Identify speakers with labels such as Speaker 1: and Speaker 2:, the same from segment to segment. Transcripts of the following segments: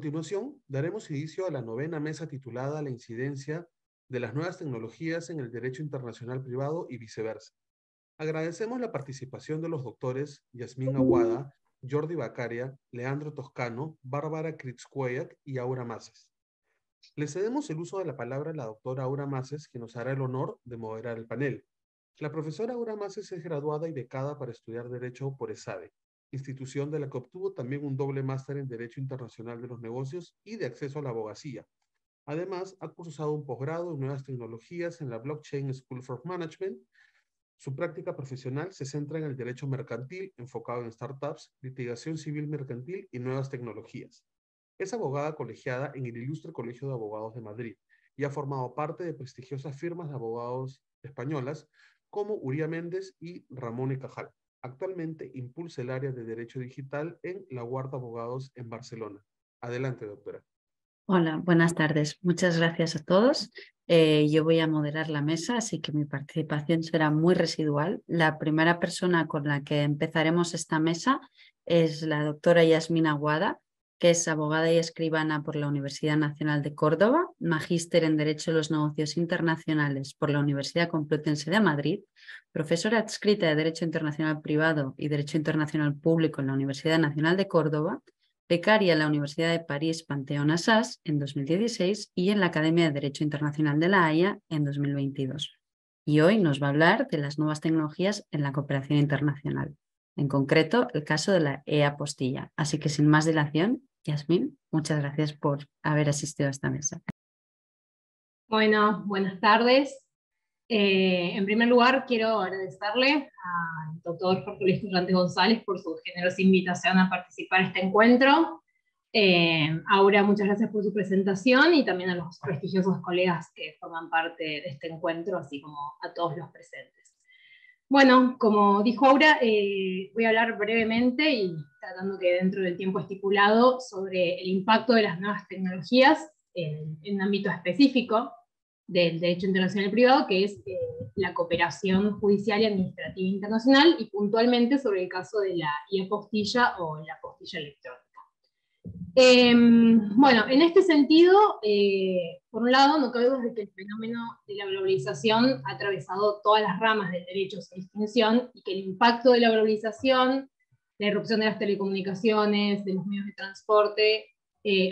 Speaker 1: continuación, daremos inicio a la novena mesa titulada La incidencia de las nuevas tecnologías en el derecho internacional privado y viceversa. Agradecemos la participación de los doctores Yasmín Aguada, Jordi Bacaria, Leandro Toscano, Bárbara Kritzkuyak y Aura Maces. Le cedemos el uso de la palabra a la doctora Aura Maces, que nos hará el honor de moderar el panel. La profesora Aura Maces es graduada y becada para estudiar Derecho por ESADE, institución de la que obtuvo también un doble máster en Derecho Internacional de los Negocios y de Acceso a la Abogacía. Además, ha cursado un posgrado en Nuevas Tecnologías en la Blockchain School for Management. Su práctica profesional se centra en el derecho mercantil, enfocado en startups, litigación civil mercantil y nuevas tecnologías. Es abogada colegiada en el Ilustre Colegio de Abogados de Madrid y ha formado parte de prestigiosas firmas de abogados españolas como Uría Méndez y Ramón y Cajal. Actualmente impulsa el área de Derecho Digital en La Guarda Abogados en Barcelona. Adelante, doctora.
Speaker 2: Hola, buenas tardes. Muchas gracias a todos. Yo voy a moderar la mesa, así que mi participación será muy residual. La primera persona con la que empezaremos esta mesa es la doctora Yasmín Aguada, que es abogada y escribana por la Universidad Nacional de Córdoba, magíster en Derecho de los Negocios Internacionales por la Universidad Complutense de Madrid, profesora adscrita de Derecho Internacional Privado y Derecho Internacional Público en la Universidad Nacional de Córdoba, becaria en la Universidad de París Panthéon Assas en 2016 y en la Academia de Derecho Internacional de La Haya en 2022. Y hoy nos va a hablar de las nuevas tecnologías en la cooperación internacional, en concreto el caso de la e-apostilla. Así que sin más dilación, Yasmín, muchas gracias por haber asistido a esta mesa.
Speaker 3: Bueno, buenas tardes. En primer lugar, quiero agradecerle al doctor Jorge Luis Fernández González por su generosa invitación a participar en este encuentro. Aura, muchas gracias por su presentación y también a los prestigiosos colegas que forman parte de este encuentro, así como a todos los presentes. Bueno, como dijo Aura, voy a hablar brevemente y tratando que dentro del tiempo estipulado sobre el impacto de las nuevas tecnologías en un ámbito específico del derecho internacional privado, que es la cooperación judicial y administrativa internacional, y puntualmente sobre el caso de la e-apostilla o la apostilla electrónica. Bueno, en este sentido, por un lado, no cabe duda de que el fenómeno de la globalización ha atravesado todas las ramas del derecho sin distinción, y que el impacto de la globalización, la irrupción de las telecomunicaciones, de los medios de transporte,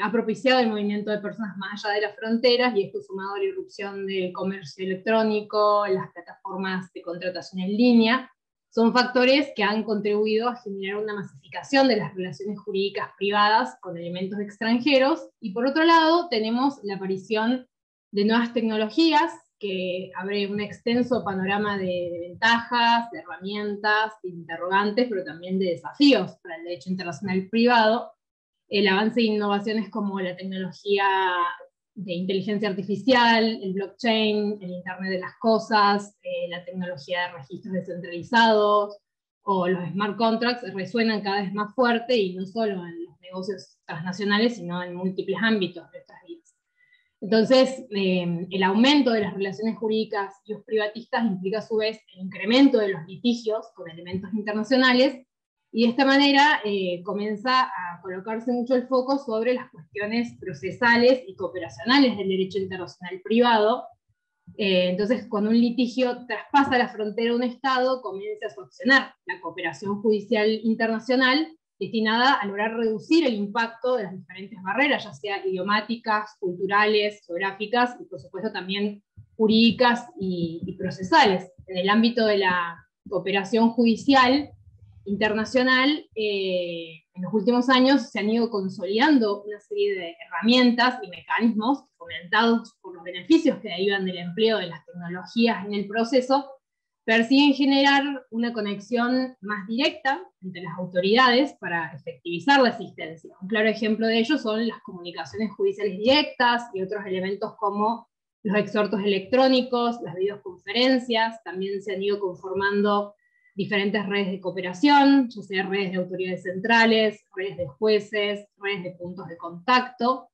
Speaker 3: ha propiciado el movimiento de personas más allá de las fronteras, y esto sumado a la irrupción del comercio electrónico, las plataformas de contratación en línea, son factores que han contribuido a generar una masificación de las relaciones jurídicas privadas con elementos extranjeros, y por otro lado tenemos la aparición de nuevas tecnologías que abre un extenso panorama de ventajas, de herramientas, de interrogantes, pero también de desafíos para el derecho internacional privado. El avance de innovaciones como la tecnología de inteligencia artificial, el blockchain, el Internet de las cosas, la tecnología de registros descentralizados o los smart contracts resuenan cada vez más fuerte, y no solo en los negocios transnacionales, sino en múltiples ámbitos de nuestras vidas. Entonces, el aumento de las relaciones jurídicas y privatistas implica a su vez el incremento de los litigios con elementos internacionales, y de esta manera comienza a colocarse mucho el foco sobre las cuestiones procesales y cooperacionales del derecho internacional privado. Entonces, cuando un litigio traspasa la frontera de un Estado, comienza a sancionar la cooperación judicial internacional destinada a lograr reducir el impacto de las diferentes barreras, ya sea idiomáticas, culturales, geográficas, y por supuesto también jurídicas y procesales. En el ámbito de la cooperación judicial internacional, en los últimos años se han ido consolidando una serie de herramientas y mecanismos fomentados por los beneficios que derivan del empleo de las tecnologías en el proceso, persiguen generar una conexión más directa entre las autoridades para efectivizar la asistencia. Un claro ejemplo de ello son las comunicaciones judiciales directas y otros elementos como los exhortos electrónicos, las videoconferencias. También se han ido conformando diferentes redes de cooperación, ya sea redes de autoridades centrales, redes de jueces, redes de puntos de contacto.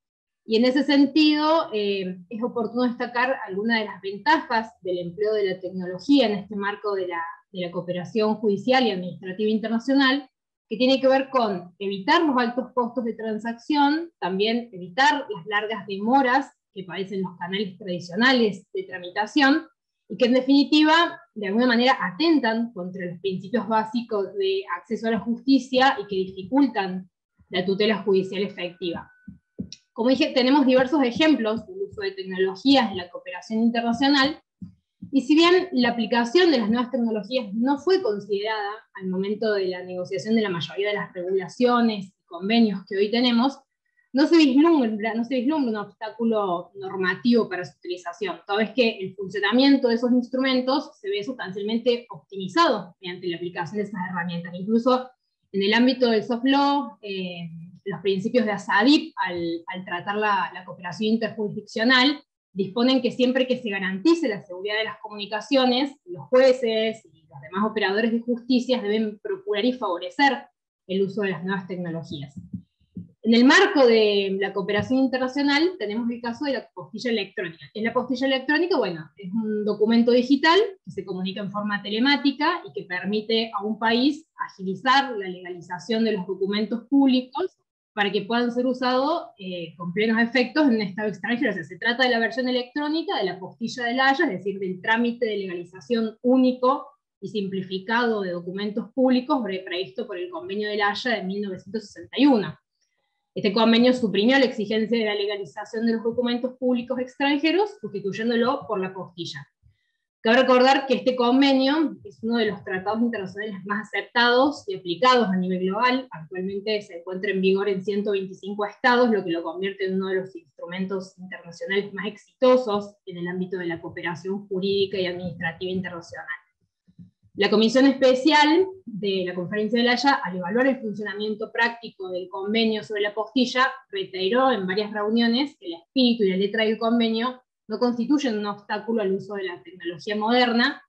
Speaker 3: Y en ese sentido, es oportuno destacar algunas de las ventajas del empleo de la tecnología en este marco de la cooperación judicial y administrativa internacional, que tiene que ver con evitar los altos costos de transacción, también evitar las largas demoras que padecen los canales tradicionales de tramitación, y que en definitiva, de alguna manera, atentan contra los principios básicos de acceso a la justicia y que dificultan la tutela judicial efectiva. Como dije, tenemos diversos ejemplos del uso de tecnologías en la cooperación internacional, y si bien la aplicación de las nuevas tecnologías no fue considerada al momento de la negociación de la mayoría de las regulaciones y convenios que hoy tenemos, no se vislumbra un obstáculo normativo para su utilización, toda vez que el funcionamiento de esos instrumentos se ve sustancialmente optimizado mediante la aplicación de esas herramientas. Incluso en el ámbito del soft law, los principios de ASADIP, al tratar la cooperación interjurisdiccional, disponen que siempre que se garantice la seguridad de las comunicaciones, los jueces y los demás operadores de justicia deben procurar y favorecer el uso de las nuevas tecnologías. En el marco de la cooperación internacional tenemos el caso de la apostilla electrónica. ¿Qué es la apostilla electrónica? Bueno, es un documento digital que se comunica en forma telemática y que permite a un país agilizar la legalización de los documentos públicos para que puedan ser usados con plenos efectos en un estado extranjero. O sea, se trata de la versión electrónica de la apostilla de La Haya, es decir, del trámite de legalización único y simplificado de documentos públicos previsto por el Convenio de La Haya de 1961. Este convenio suprimió la exigencia de la legalización de los documentos públicos extranjeros, sustituyéndolo por la apostilla. Cabe recordar que este convenio es uno de los tratados internacionales más aceptados y aplicados a nivel global. Actualmente se encuentra en vigor en 125 estados, lo que lo convierte en uno de los instrumentos internacionales más exitosos en el ámbito de la cooperación jurídica y administrativa internacional. La Comisión Especial de la Conferencia de La Haya, al evaluar el funcionamiento práctico del convenio sobre la apostilla, reiteró en varias reuniones que el espíritu y la letra del convenio no constituyen un obstáculo al uso de la tecnología moderna,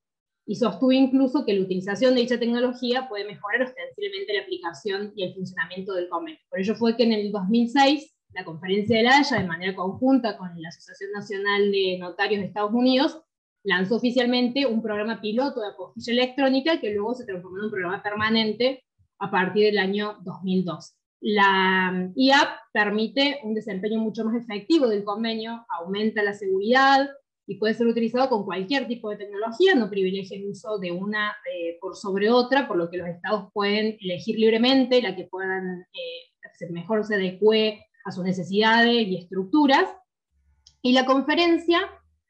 Speaker 3: y sostuvo incluso que la utilización de dicha tecnología puede mejorar ostensiblemente la aplicación y el funcionamiento del convenio. Por ello fue que en el 2006, la Conferencia de La Haya, de manera conjunta con la Asociación Nacional de Notarios de Estados Unidos, lanzó oficialmente un programa piloto de apostilla electrónica que luego se transformó en un programa permanente a partir del año 2012. La IAP permite un desempeño mucho más efectivo del convenio, aumenta la seguridad y puede ser utilizado con cualquier tipo de tecnología, no privilegia el uso de una por sobre otra, por lo que los estados pueden elegir libremente la que puedan mejor se adecue a sus necesidades y estructuras. Y la conferencia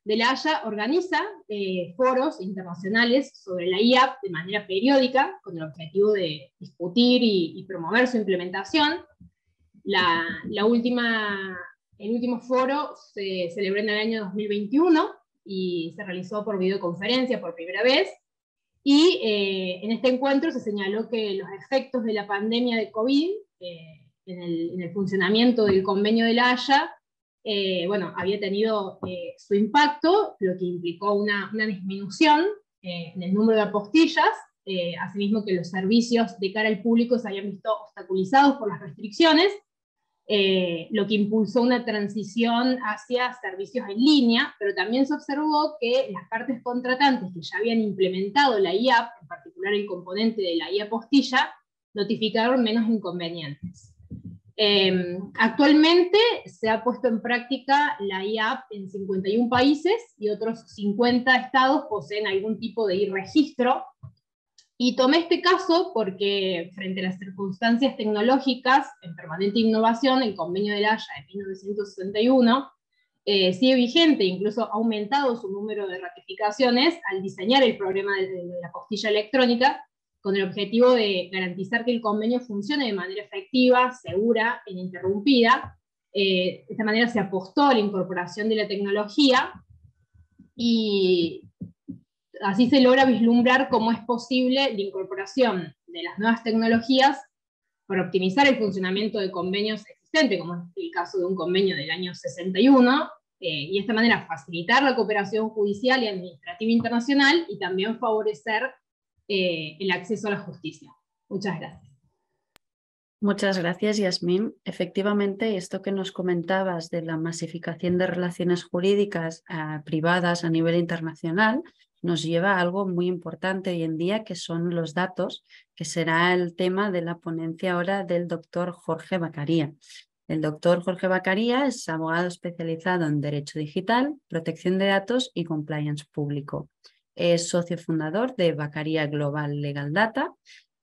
Speaker 3: de La Haya organiza foros internacionales sobre la IAP de manera periódica, con el objetivo de discutir y promover su implementación. El último foro se celebró en el año 2021 y se realizó por videoconferencia por primera vez. Y en este encuentro se señaló que los efectos de la pandemia de COVID en el funcionamiento del convenio de La Haya había tenido su impacto, lo que implicó una disminución en el número de apostillas, asimismo que los servicios de cara al público se habían visto obstaculizados por las restricciones, lo que impulsó una transición hacia servicios en línea, pero también se observó que las partes contratantes que ya habían implementado la IAP, en particular el componente de la IAPostilla, notificaron menos inconvenientes. Actualmente se ha puesto en práctica la IAP en 51 países y otros 50 estados poseen algún tipo de registro. Y tomé este caso porque, frente a las circunstancias tecnológicas en permanente innovación, el Convenio de La Haya de 1961 sigue vigente, incluso ha aumentado su número de ratificaciones al diseñar el programa de la apostilla electrónica, con el objetivo de garantizar que el convenio funcione de manera efectiva, segura e ininterrumpida. De esta manera se apostó a la incorporación de la tecnología, y así se logra vislumbrar cómo es posible la incorporación de las nuevas tecnologías para optimizar el funcionamiento de convenios existentes, como es el caso de un convenio del año 61, y de esta manera facilitar la cooperación judicial y administrativa internacional, y también favorecer el acceso a la justicia. Muchas gracias.
Speaker 2: Muchas gracias, Yasmín. Efectivamente, esto que nos comentabas de la masificación de relaciones jurídicas privadas a nivel internacional nos lleva a algo muy importante hoy en día, que son los datos, que será el tema de la ponencia ahora del doctor Jorge Bacaría. El doctor Jorge Bacaría es abogado especializado en Derecho Digital, Protección de Datos y Compliance Público. Es socio fundador de Bacaría Global Legal Data,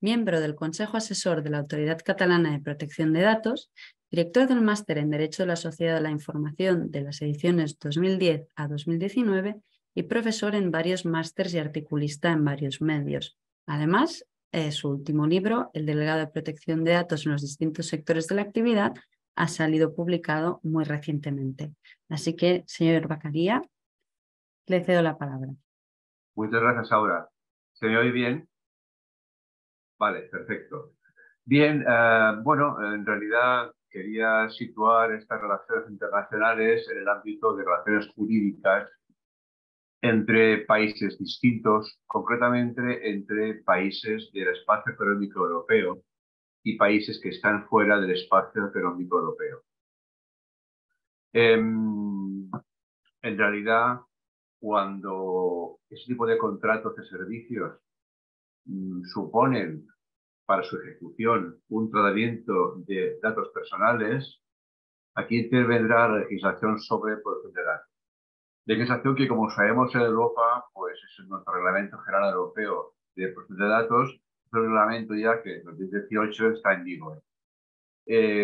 Speaker 2: miembro del Consejo Asesor de la Autoridad Catalana de Protección de Datos, director del Máster en Derecho de la Sociedad de la Información de las ediciones 2010 a 2019 y profesor en varios másters y articulista en varios medios. Además, su último libro, El delegado de protección de datos en los distintos sectores de la actividad, ha salido publicado muy recientemente. Así que, señor Bacaría, le cedo la palabra.
Speaker 4: Muchas gracias, Aura. ¿Se me oye bien? Vale, perfecto. Bien, bueno, en realidad quería situar estas relaciones internacionales en el ámbito de relaciones jurídicas entre países distintos, concretamente entre países del espacio económico europeo y países que están fuera del espacio económico europeo. En realidad, cuando ese tipo de contratos de servicios suponen para su ejecución un tratamiento de datos personales, aquí intervendrá la legislación sobre protección de datos. Legislación que, como sabemos en Europa, pues es nuestro Reglamento General Europeo de Protección de Datos, es un reglamento ya que en 2018 está en vigor.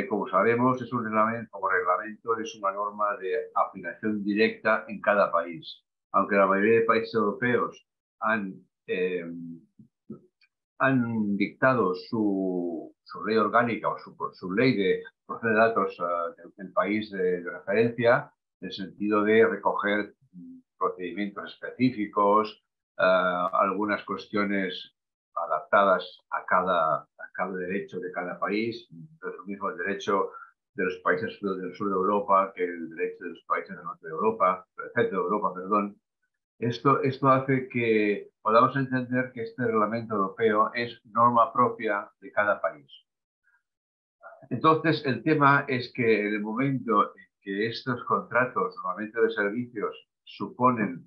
Speaker 4: Como sabemos, es un reglamento, como reglamento, es una norma de aplicación directa en cada país. Aunque la mayoría de países europeos han dictado su ley orgánica o su ley de protección de datos del país de referencia, en el sentido de recoger procedimientos específicos, algunas cuestiones adaptadas a cada derecho de cada país. No es lo mismo el derecho de los países del sur de Europa que el derecho de los países del norte de Europa, del centro de Europa, perdón. Esto hace que podamos entender que este reglamento europeo es norma propia de cada país. Entonces, el tema es que en el momento en que estos contratos, normalmente de servicios, suponen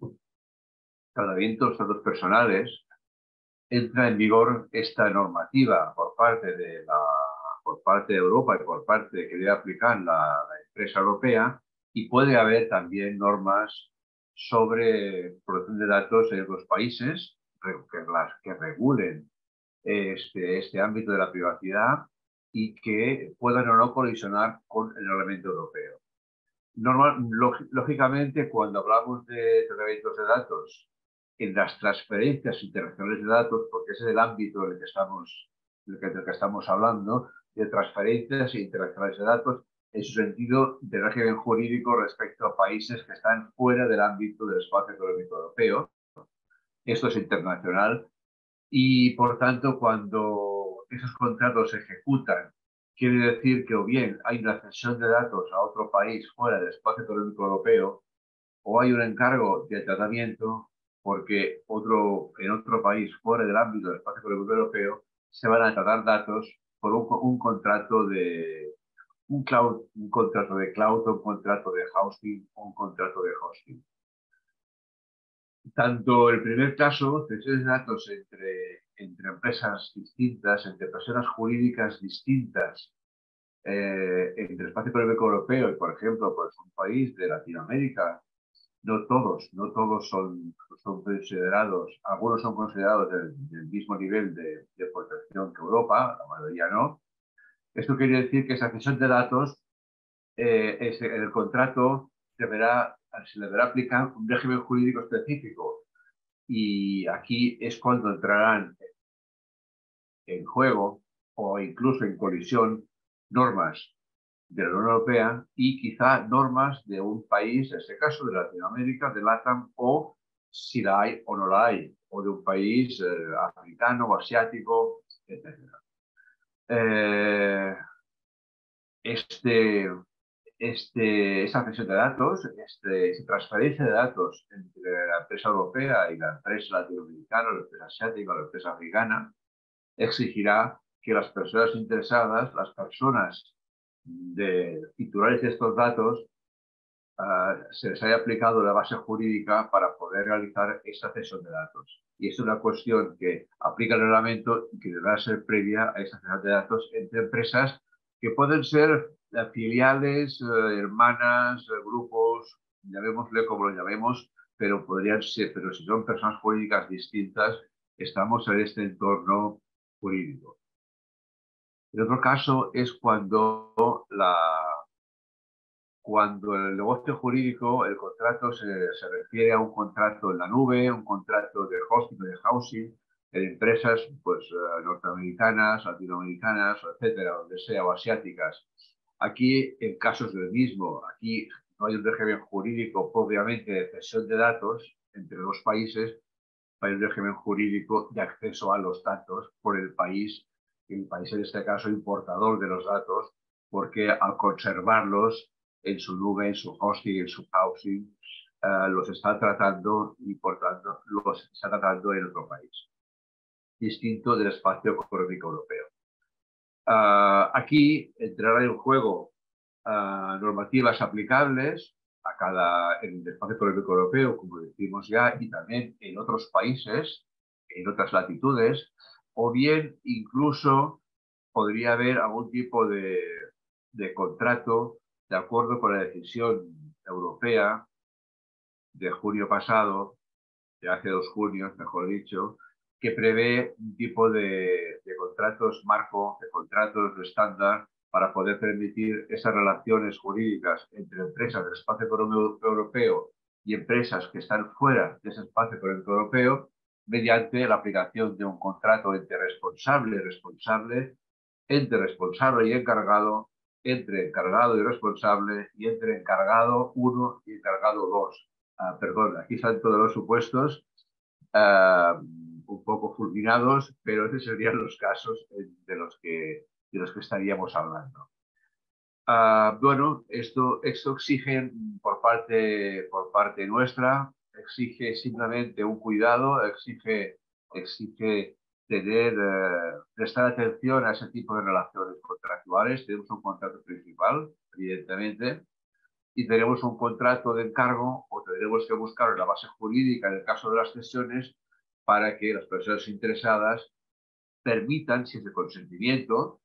Speaker 4: tratamientos de datos personales, entra en vigor esta normativa por parte de Europa y por parte que debe aplicar la empresa europea, y puede haber también normas sobre protección de datos en otros países que regulen este ámbito de la privacidad y que puedan o no colisionar con el reglamento europeo. Lógicamente, cuando hablamos de tratamientos de datos en las transferencias internacionales de datos, porque ese es el ámbito del que estamos hablando, de transferencias internacionales de datos, en su sentido de régimen jurídico respecto a países que están fuera del ámbito del espacio económico europeo. Esto es internacional y, por tanto, cuando esos contratos se ejecutan, quiere decir que o bien hay una cesión de datos a otro país fuera del espacio económico europeo, o hay un encargo de tratamiento porque en otro país fuera del ámbito del espacio económico europeo se van a tratar datos por un contrato de cloud, un contrato de cloud, un contrato de hosting, un contrato de hosting. Tanto el primer caso, cesión de datos entre empresas distintas, entre personas jurídicas distintas, entre el espacio económico europeo y, por ejemplo, pues un país de Latinoamérica, no todos son considerados, algunos son considerados del mismo nivel de protección que Europa, la mayoría no. Esto quiere decir que esa cesión de datos, en el contrato se le deberá aplicar un régimen jurídico específico, y aquí es cuando entrarán en juego o incluso en colisión normas de la Unión Europea y quizá normas de un país, en este caso de Latinoamérica, de LATAM, o si la hay o no la hay, o de un país africano o asiático, etc. Esa cesión de datos, esa transferencia de datos entre la empresa europea y la empresa latinoamericana, la empresa asiática o la empresa africana, exigirá que las personas interesadas, las personas titulares de estos datos, se les haya aplicado la base jurídica para poder realizar esa cesión de datos. Y es una cuestión que aplica el reglamento y que deberá ser previa a esa cesión de datos entre empresas que pueden ser filiales, hermanas, grupos, llamémosle como lo llamemos, pero podrían ser, pero si son personas jurídicas distintas, estamos en este entorno jurídico. El otro caso es cuando el negocio jurídico, el contrato se refiere a un contrato en la nube, un contrato de hosting o de housing, en empresas pues, norteamericanas, latinoamericanas, etcétera, donde sea, o asiáticas. Aquí el caso es el mismo. Aquí no hay un régimen jurídico, obviamente, de cesión de datos entre dos países, hay un régimen jurídico de acceso a los datos por el país en este caso importador de los datos, porque al conservarlos en su nube, en su hosting, en su housing, los está tratando y por tanto los está tratando en otro país, distinto del espacio económico europeo. Aquí entrará en juego normativas aplicables en el espacio económico europeo, como decimos ya, y también en otros países, en otras latitudes, o bien incluso podría haber algún tipo de contrato de acuerdo con la decisión europea de junio pasado, de hace 2 junios, mejor dicho, que prevé un tipo de contratos marco, de contratos de estándar, para poder permitir esas relaciones jurídicas entre empresas del espacio económico europeo y empresas que están fuera de ese espacio económico europeo, mediante la aplicación de un contrato entre responsable y responsable, entre responsable y encargado, entre encargado y responsable, y entre encargado 1 y encargado 2. Perdón, aquí están todos los supuestos un poco fulminados, pero esos serían los casos de los que estaríamos hablando. Bueno, esto exige por parte nuestra, exige simplemente un cuidado, exige prestar atención a ese tipo de relaciones contractuales. Tenemos un contrato principal, evidentemente, y tenemos un contrato de encargo, o tendremos que buscar la base jurídica en el caso de las cesiones para que las personas interesadas permitan, si es de consentimiento,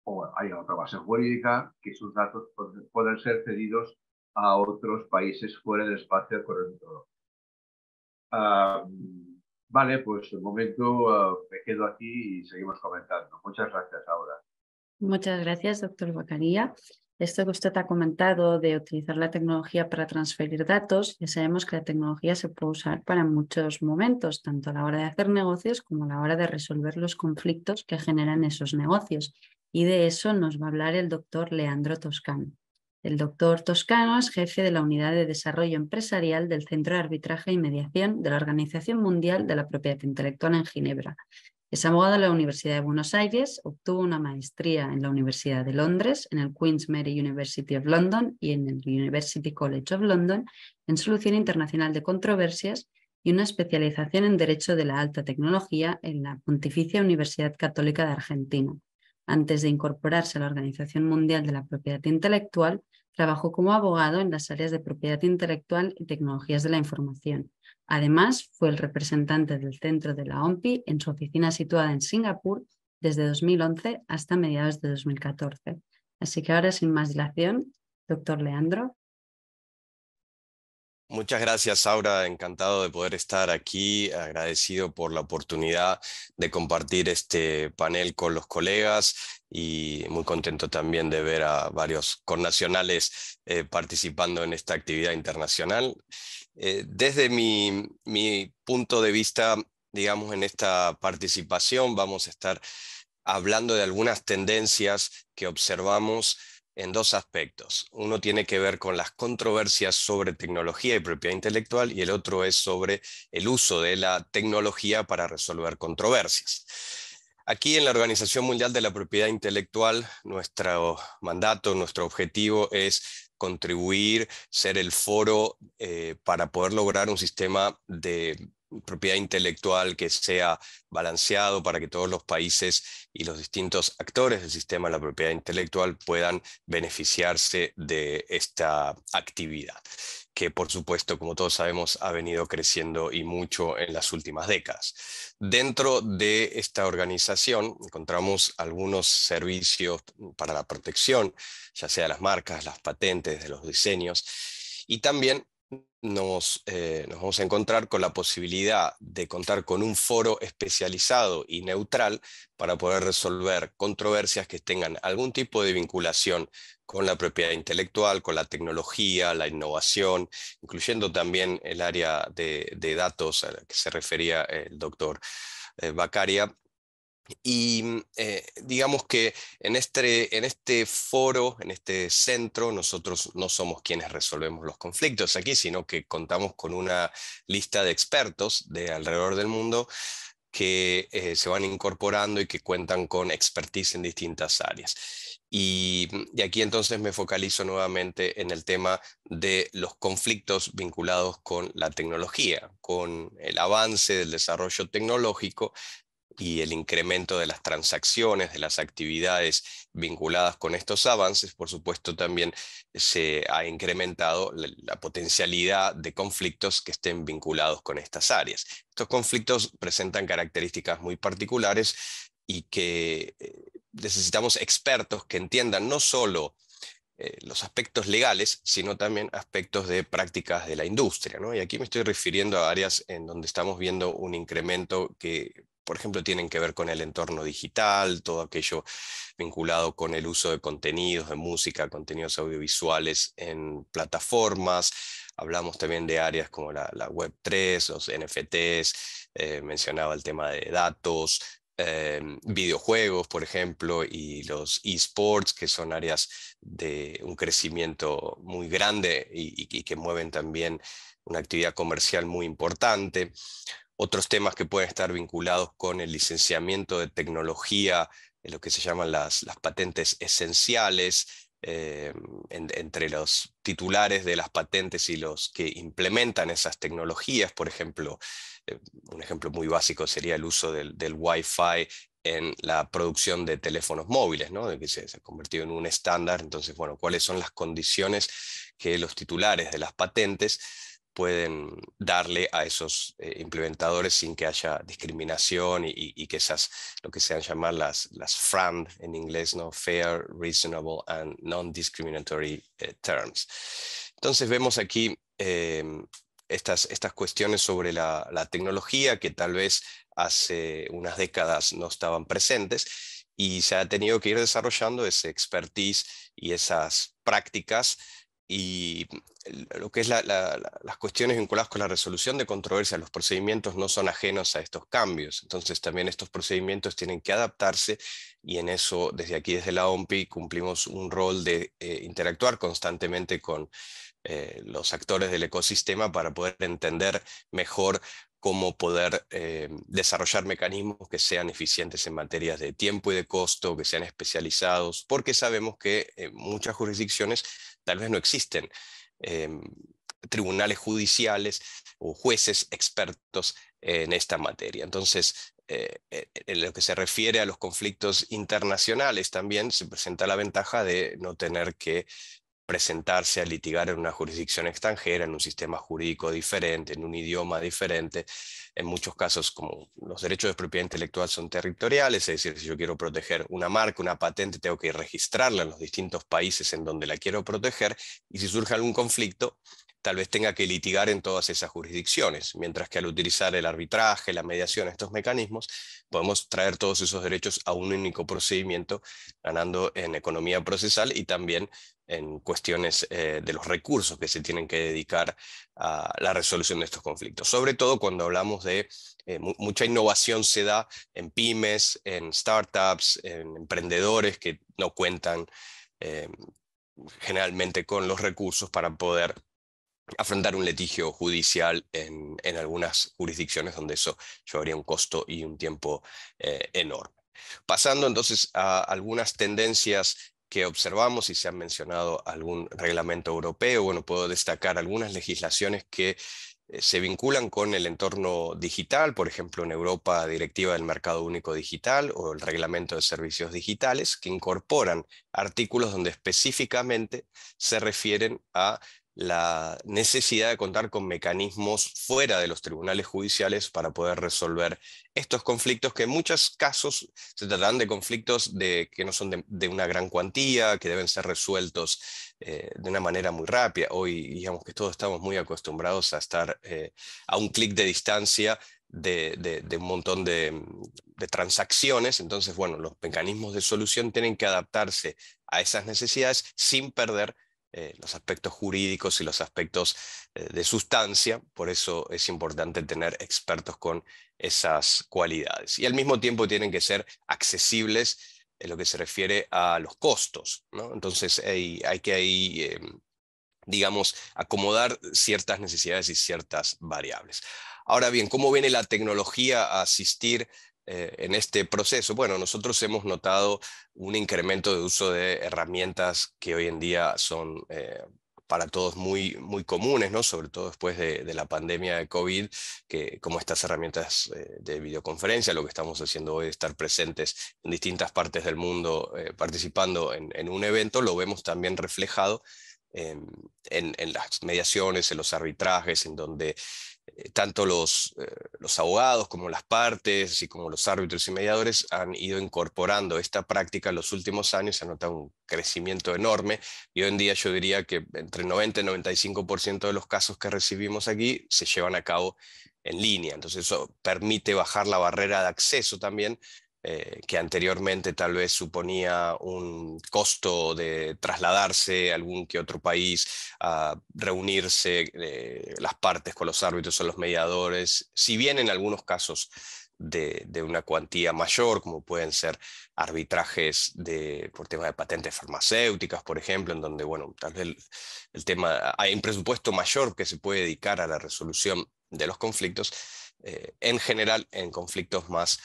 Speaker 4: o hay otra base jurídica, que sus datos puedan ser cedidos a otros países fuera del espacio económico. Vale, pues de momento me quedo aquí y seguimos comentando. Muchas gracias, Aura.
Speaker 2: Muchas gracias, doctor Bacaría. Esto que usted ha comentado de utilizar la tecnología para transferir datos, ya sabemos que la tecnología se puede usar para muchos momentos, tanto a la hora de hacer negocios como a la hora de resolver los conflictos que generan esos negocios. Y de eso nos va a hablar el doctor Leandro Toscano. El doctor Toscano es jefe de la Unidad de Desarrollo Empresarial del Centro de Arbitraje y Mediación de la Organización Mundial de la Propiedad Intelectual en Ginebra. Es abogado de la Universidad de Buenos Aires, obtuvo una maestría en la Universidad de Londres, en el Queen's Mary University of London y en el University College of London en Solución Internacional de Controversias y una especialización en Derecho de la Alta Tecnología en la Pontificia Universidad Católica de Argentina. Antes de incorporarse a la Organización Mundial de la Propiedad Intelectual, trabajó como abogado en las áreas de propiedad intelectual y tecnologías de la información. Además, fue el representante del centro de la OMPI en su oficina situada en Singapur desde 2011 hasta mediados de 2014. Así que ahora, sin más dilación, doctor Leandro.
Speaker 5: Muchas gracias, Aura. Encantado de poder estar aquí, agradecido por la oportunidad de compartir este panel con los colegas y muy contento también de ver a varios connacionales participando en esta actividad internacional. Desde mi punto de vista, digamos, en esta participación vamos a estar hablando de algunas tendencias que observamos en 2 aspectos. Uno tiene que ver con las controversias sobre tecnología y propiedad intelectual y el otro es sobre el uso de la tecnología para resolver controversias. Aquí en la Organización Mundial de la Propiedad Intelectual, nuestro mandato, nuestro objetivo es contribuir, ser el foro para poder lograr un sistema de propiedad intelectual que sea balanceado para que todos los países y los distintos actores del sistema de la propiedad intelectual puedan beneficiarse de esta actividad, que por supuesto, como todos sabemos, ha venido creciendo y mucho en las últimas décadas. Dentro de esta organización encontramos algunos servicios para la protección, ya sea de las marcas, las patentes, de los diseños, y también nos vamos a encontrar con la posibilidad de contar con un foro especializado y neutral para poder resolver controversias que tengan algún tipo de vinculación con la propiedad intelectual, con la tecnología, la innovación, incluyendo también el área de datos a la que se refería el doctor Beccaria. Y digamos que en este foro, en este centro, nosotros no somos quienes resolvemos los conflictos aquí, sino que contamos con una lista de expertos de alrededor del mundo que se van incorporando y que cuentan con expertise en distintas áreas. Y aquí entonces me focalizo nuevamente en el tema de los conflictos vinculados con la tecnología, con el avance del desarrollo tecnológico y el incremento de las transacciones, de las actividades vinculadas con estos avances. Por supuesto, también se ha incrementado la potencialidad de conflictos que estén vinculados con estas áreas. Estos conflictos presentan características muy particulares y que necesitamos expertos que entiendan no solo los aspectos legales, sino también aspectos de prácticas de la industria, ¿no? Y aquí me estoy refiriendo a áreas en donde estamos viendo un incremento que, por ejemplo, tienen que ver con el entorno digital, todo aquello vinculado con el uso de contenidos, de música, contenidos audiovisuales en plataformas. Hablamos también de áreas como la Web3, los NFTs, mencionaba el tema de datos, videojuegos, por ejemplo, y los esports, que son áreas de un crecimiento muy grande y que mueven también una actividad comercial muy importante. Otros temas que pueden estar vinculados con el licenciamiento de tecnología, en lo que se llaman las patentes esenciales, entre los titulares de las patentes y los que implementan esas tecnologías. Por ejemplo, un ejemplo muy básico sería el uso del Wi-Fi en la producción de teléfonos móviles, ¿no? De que se ha convertido en un estándar. Entonces, bueno, ¿cuáles son las condiciones que los titulares de las patentes pueden darle a esos implementadores sin que haya discriminación y que esas, lo que se han llamar las FRAND en inglés, ¿no? Fair, Reasonable and Non-Discriminatory Terms. Entonces vemos aquí estas cuestiones sobre la tecnología que tal vez hace unas décadas no estaban presentes y se ha tenido que ir desarrollando ese expertise y esas prácticas. Y lo que es las cuestiones vinculadas con la resolución de controversias, los procedimientos no son ajenos a estos cambios. Entonces también estos procedimientos tienen que adaptarse y en eso desde aquí, desde la OMPI, cumplimos un rol de interactuar constantemente con los actores del ecosistema para poder entender mejor cómo poder desarrollar mecanismos que sean eficientes en materias de tiempo y de costo, que sean especializados, porque sabemos que en muchas jurisdicciones tal vez no existen tribunales judiciales o jueces expertos en esta materia. Entonces, en lo que se refiere a los conflictos internacionales, también se presenta la ventaja de no tener que presentarse a litigar en una jurisdicción extranjera, en un sistema jurídico diferente, en un idioma diferente. En muchos casos, como los derechos de propiedad intelectual son territoriales, es decir, si yo quiero proteger una marca, una patente, tengo que registrarla en los distintos países en donde la quiero proteger, y si surge algún conflicto, tal vez tenga que litigar en todas esas jurisdicciones, mientras que al utilizar el arbitraje, la mediación, estos mecanismos, podemos traer todos esos derechos a un único procedimiento, ganando en economía procesal y también en cuestiones de los recursos que se tienen que dedicar a la resolución de estos conflictos. Sobre todo cuando hablamos de mucha innovación se da en pymes, en startups, en emprendedores que no cuentan generalmente con los recursos para poder afrontar un litigio judicial en algunas jurisdicciones donde eso llevaría un costo y un tiempo enorme. Pasando entonces a algunas tendencias que observamos y se han mencionado algún reglamento europeo, bueno, puedo destacar algunas legislaciones que se vinculan con el entorno digital, por ejemplo en Europa, Directiva del Mercado Único Digital o el Reglamento de Servicios Digitales, que incorporan artículos donde específicamente se refieren a la necesidad de contar con mecanismos fuera de los tribunales judiciales para poder resolver estos conflictos, que en muchos casos se tratan de conflictos que no son de una gran cuantía, que deben ser resueltos de una manera muy rápida. Hoy, digamos que todos estamos muy acostumbrados a estar a un clic de distancia de un montón de transacciones. Entonces, bueno, los mecanismos de solución tienen que adaptarse a esas necesidades sin perder los aspectos jurídicos y los aspectos de sustancia. Por eso es importante tener expertos con esas cualidades. Y al mismo tiempo tienen que ser accesibles en lo que se refiere a los costos, ¿no? Entonces hay que ahí, digamos, acomodar ciertas necesidades y ciertas variables. Ahora bien, ¿cómo viene la tecnología a asistir en este proceso? Bueno, nosotros hemos notado un incremento de uso de herramientas que hoy en día son para todos muy, muy comunes, ¿no? Sobre todo después de la pandemia de COVID, que como estas herramientas de videoconferencia, lo que estamos haciendo hoy, estar presentes en distintas partes del mundo participando en un evento, lo vemos también reflejado en las mediaciones, en los arbitrajes, en donde tanto los abogados como las partes y como los árbitros y mediadores han ido incorporando esta práctica en los últimos años. Se ha notado un crecimiento enorme y hoy en día yo diría que entre 90 y 95% de los casos que recibimos aquí se llevan a cabo en línea. Entonces eso permite bajar la barrera de acceso también, que anteriormente tal vez suponía un costo de trasladarse a algún que otro país, a reunirse las partes con los árbitros o los mediadores, si bien en algunos casos de una cuantía mayor, como pueden ser arbitrajes por temas de patentes farmacéuticas, por ejemplo, en donde, bueno, tal vez el tema, hay un presupuesto mayor que se puede dedicar a la resolución de los conflictos, en general en conflictos más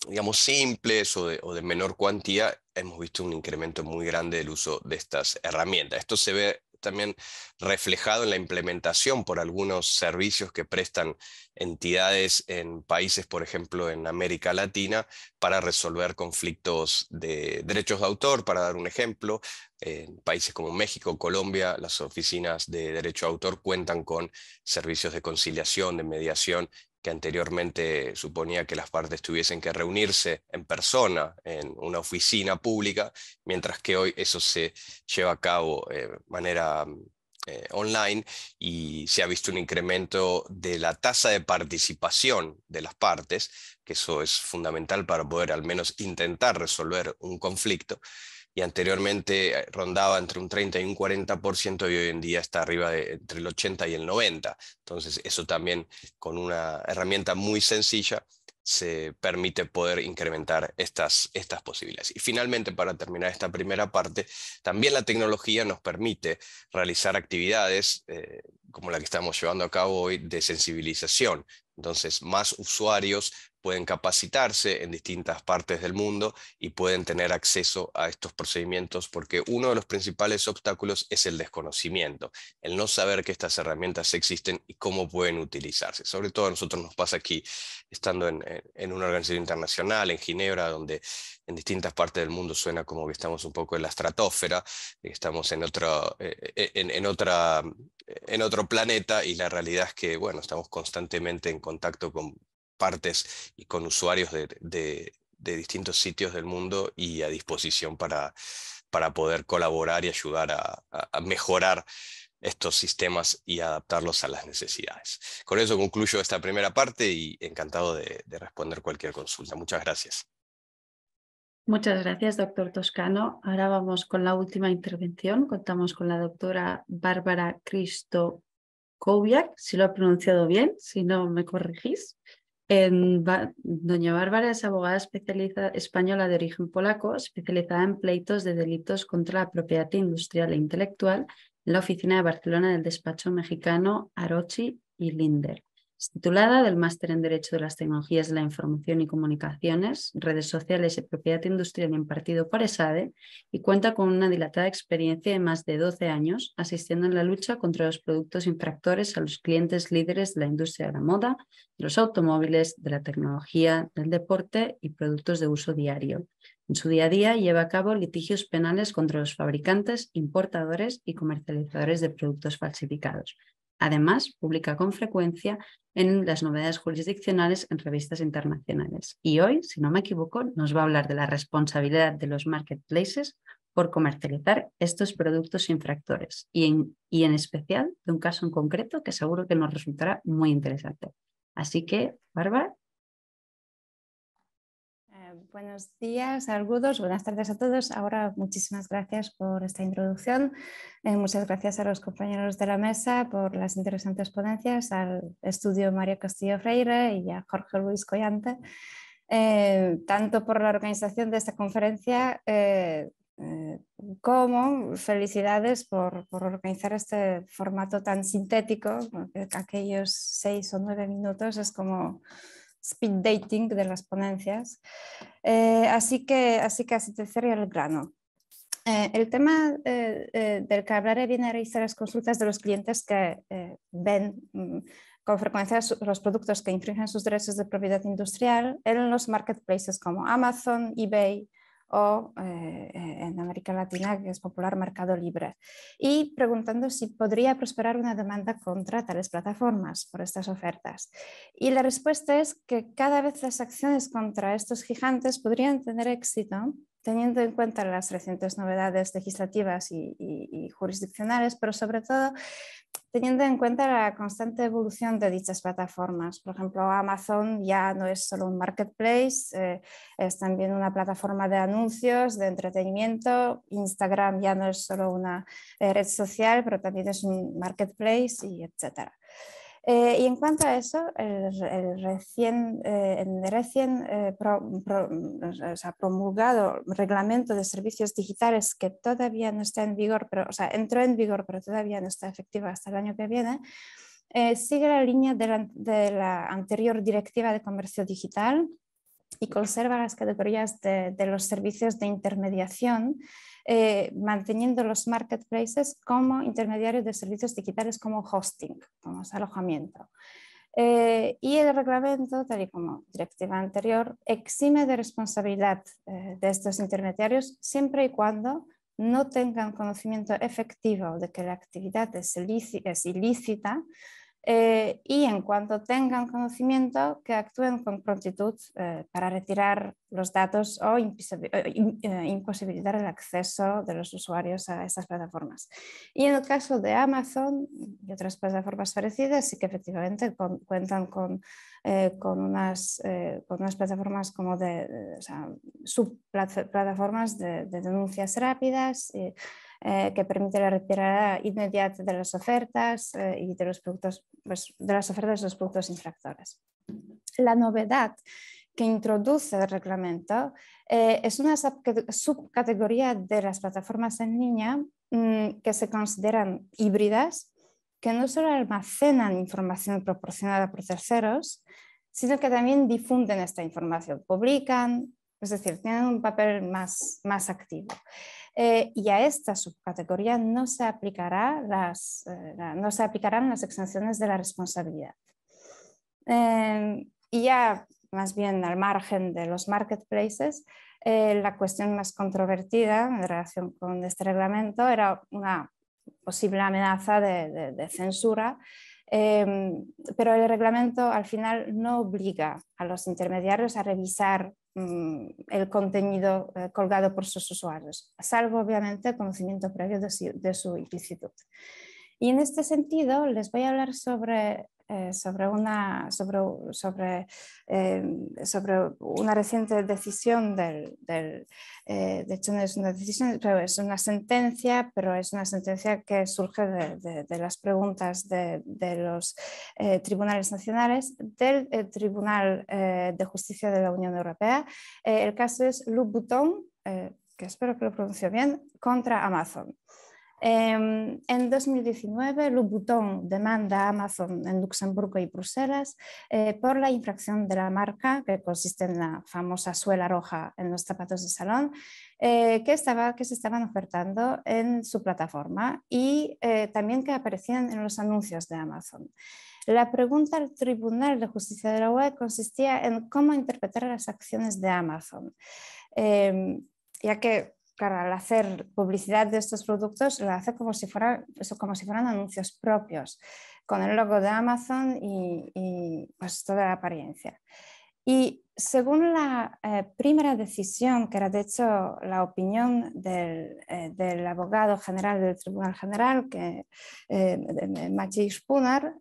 Speaker 5: digamos, simples o de menor cuantía, hemos visto un incremento muy grande del uso de estas herramientas. Esto se ve también reflejado en la implementación por algunos servicios que prestan entidades en países, por ejemplo, en América Latina, para resolver conflictos de derechos de autor. Para dar un ejemplo, en países como México, Colombia, las oficinas de derecho de autor cuentan con servicios de conciliación, de mediación, que anteriormente suponía que las partes tuviesen que reunirse en persona en una oficina pública, mientras que hoy eso se lleva a cabo de manera online, y se ha visto un incremento de la tasa de participación de las partes, que eso es fundamental para poder al menos intentar resolver un conflicto. Y anteriormente rondaba entre un 30 y un 40% y hoy en día está arriba de entre el 80 y el 90%. Entonces eso también, con una herramienta muy sencilla, se permite poder incrementar estas posibilidades. Y finalmente, para terminar esta primera parte, también la tecnología nos permite realizar actividades como la que estamos llevando a cabo hoy, de sensibilización. Entonces, más usuarios pueden capacitarse en distintas partes del mundo y pueden tener acceso a estos procedimientos, porque uno de los principales obstáculos es el desconocimiento, el no saber que estas herramientas existen y cómo pueden utilizarse. Sobre todo a nosotros nos pasa aquí, estando en una organización internacional, en Ginebra, donde en distintas partes del mundo suena como que estamos un poco en la estratosfera, estamos en otro planeta, y la realidad es que, bueno, estamos constantemente en contacto con partes y con usuarios de distintos sitios del mundo, y a disposición para poder colaborar y ayudar a mejorar estos sistemas y adaptarlos a las necesidades. Con eso concluyo esta primera parte y encantado de responder cualquier consulta. Muchas gracias.
Speaker 2: Muchas gracias, doctor Toscano. Ahora vamos con la última intervención. Contamos con la doctora Bárbara Krysto-Kowiak, si lo he pronunciado bien, si no me corregís. Doña Bárbara es abogada española de origen polaco, especializada en pleitos de delitos contra la propiedad industrial e intelectual en la oficina de Barcelona del despacho mexicano Arochi y Linder. Es titulada del Máster en Derecho de las Tecnologías de la Información y Comunicaciones, Redes Sociales y Propiedad Industrial impartido por ESADE y cuenta con una dilatada experiencia de más de 12 años asistiendo en la lucha contra los productos infractores a los clientes líderes de la industria de la moda, de los automóviles, de la tecnología, del deporte y productos de uso diario. En su día a día lleva a cabo litigios penales contra los fabricantes, importadores y comercializadores de productos falsificados. Además, publica con frecuencia en las novedades jurisdiccionales en revistas internacionales. Y hoy, si no me equivoco, nos va a hablar de la responsabilidad de los marketplaces por comercializar estos productos infractores y en especial de un caso en concreto que seguro que nos resultará muy interesante. Así que, Bárbara.
Speaker 6: Buenos días, saludos, buenas tardes a todos. Ahora, muchísimas gracias por esta introducción. Muchas gracias a los compañeros de la mesa por las interesantes ponencias, al estudio María Castillo Freire y a Jorge Luis Collante, tanto por la organización de esta conferencia como felicidades por organizar este formato tan sintético, porque aquellos 6 o 9 minutos es como speed dating de las ponencias. Así que te cerré el grano. El tema del que hablaré viene a raíz de las consultas de los clientes que ven con frecuencia los productos que infringen sus derechos de propiedad industrial en los marketplaces como Amazon, eBay o en América Latina, que es popular, Mercado Libre, y preguntando si podría prosperar una demanda contra tales plataformas por estas ofertas. Y la respuesta es que cada vez las acciones contra estos gigantes podrían tener éxito, teniendo en cuenta las recientes novedades legislativas y jurisdiccionales, pero sobre todo teniendo en cuenta la constante evolución de dichas plataformas. Por ejemplo, Amazon ya no es solo un marketplace, es también una plataforma de anuncios, de entretenimiento. Instagram ya no es solo una red social, pero también es un marketplace, y etcétera. Y en cuanto a eso, el recién promulgado reglamento de servicios digitales, que todavía no está en vigor, pero, entró en vigor, pero todavía no está efectivo hasta el año que viene, sigue la línea de la anterior Directiva de Comercio Digital y conserva las categorías de los servicios de intermediación, manteniendo los marketplaces como intermediarios de servicios digitales como hosting, como alojamiento. Y el reglamento, tal y como directiva anterior, exime de responsabilidad de estos intermediarios siempre y cuando no tengan conocimiento efectivo de que la actividad es ilícita, y en cuanto tengan conocimiento, que actúen con prontitud para retirar los datos o imposibilitar el acceso de los usuarios a estas plataformas. Y en el caso de Amazon y otras plataformas parecidas, sí que efectivamente cuentan con unas plataformas como subplataformas de denuncias rápidas, que permite la retirada inmediata de las ofertas y de los productos, de las ofertas de los productos infractores. La novedad que introduce el reglamento es una subcategoría de las plataformas en línea que se consideran híbridas, que no solo almacenan información proporcionada por terceros, sino que también difunden esta información, publican, es decir, tienen un papel más activo. Y a esta subcategoría no se aplicarán las exenciones de la responsabilidad. Y ya más bien al margen de los marketplaces, la cuestión más controvertida en relación con este reglamento era una posible amenaza de censura, pero el reglamento al final no obliga a los intermediarios a revisar el contenido colgado por sus usuarios, salvo obviamente el conocimiento previo de su ilicitud. Y en este sentido les voy a hablar sobre una reciente decisión de hecho no es una decisión, pero es una sentencia, que surge de las preguntas de los tribunales nacionales, del Tribunal de Justicia de la Unión Europea. El caso es Louboutin, que espero que lo pronuncie bien, contra Amazon. En 2019, Louboutin demanda a Amazon en Luxemburgo y Bruselas por la infracción de la marca, que consiste en la famosa suela roja en los zapatos de salón, que se estaban ofertando en su plataforma y también que aparecían en los anuncios de Amazon. La pregunta al Tribunal de Justicia de la UE consistía en cómo interpretar las acciones de Amazon, ya que, claro, al hacer publicidad de estos productos lo hace como si fueran anuncios propios, con el logo de Amazon y pues toda la apariencia. Y según la primera decisión, que era de hecho la opinión del abogado general del Tribunal General, Maciej Spunar,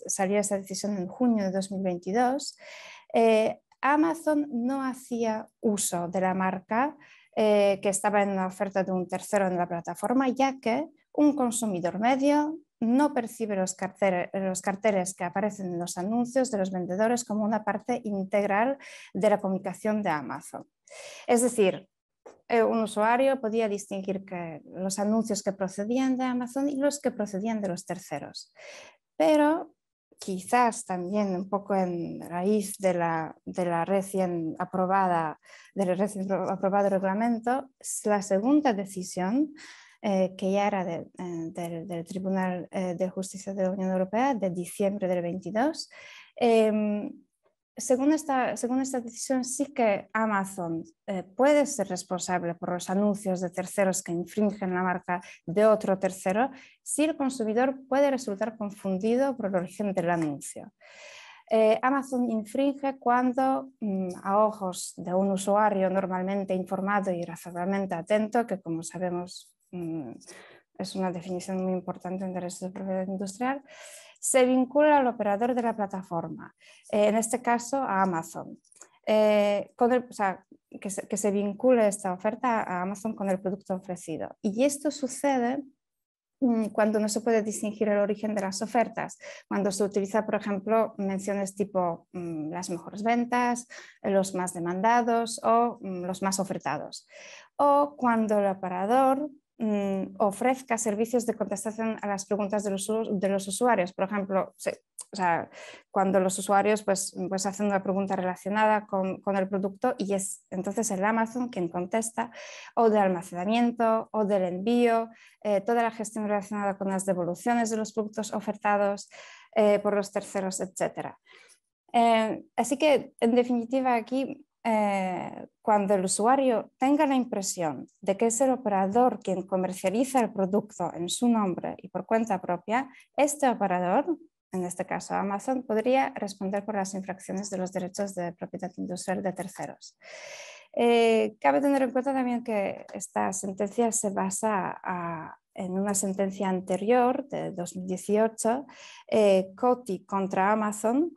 Speaker 6: salió esta decisión en junio de 2022, Amazon no hacía uso de la marca que estaba en la oferta de un tercero en la plataforma, ya que un consumidor medio no percibe los carteles que aparecen en los anuncios de los vendedores como una parte integral de la comunicación de Amazon. Es decir, un usuario podía distinguir que los anuncios que procedían de Amazon y los que procedían de los terceros. Pero quizás también un poco en raíz de la recién aprobado reglamento, la segunda decisión, que ya era del Tribunal de Justicia de la Unión Europea de diciembre del 22, según esta decisión, sí que Amazon puede ser responsable por los anuncios de terceros que infringen la marca de otro tercero si el consumidor puede resultar confundido por el origen del anuncio. Amazon infringe cuando, a ojos de un usuario normalmente informado y razonablemente atento, que como sabemos es una definición muy importante en derecho de propiedad industrial, se vincula al operador de la plataforma, en este caso a Amazon. Que se vincule esta oferta a Amazon con el producto ofrecido. Y esto sucede cuando no se puede distinguir el origen de las ofertas, cuando se utiliza, por ejemplo, menciones tipo las mejores ventas, los más demandados o los más ofertados, o cuando el operador ofrezca servicios de contestación a las preguntas de los usuarios. Por ejemplo, cuando los usuarios pues hacen una pregunta relacionada con el producto y es entonces el Amazon quien contesta, o de almacenamiento o del envío, toda la gestión relacionada con las devoluciones de los productos ofertados por los terceros, etc. Así que, en definitiva, aquí cuando el usuario tenga la impresión de que es el operador quien comercializa el producto en su nombre y por cuenta propia, este operador, en este caso Amazon, podría responder por las infracciones de los derechos de propiedad industrial de terceros. Cabe tener en cuenta también que esta sentencia se basa en una sentencia anterior de 2018, Coty contra Amazon.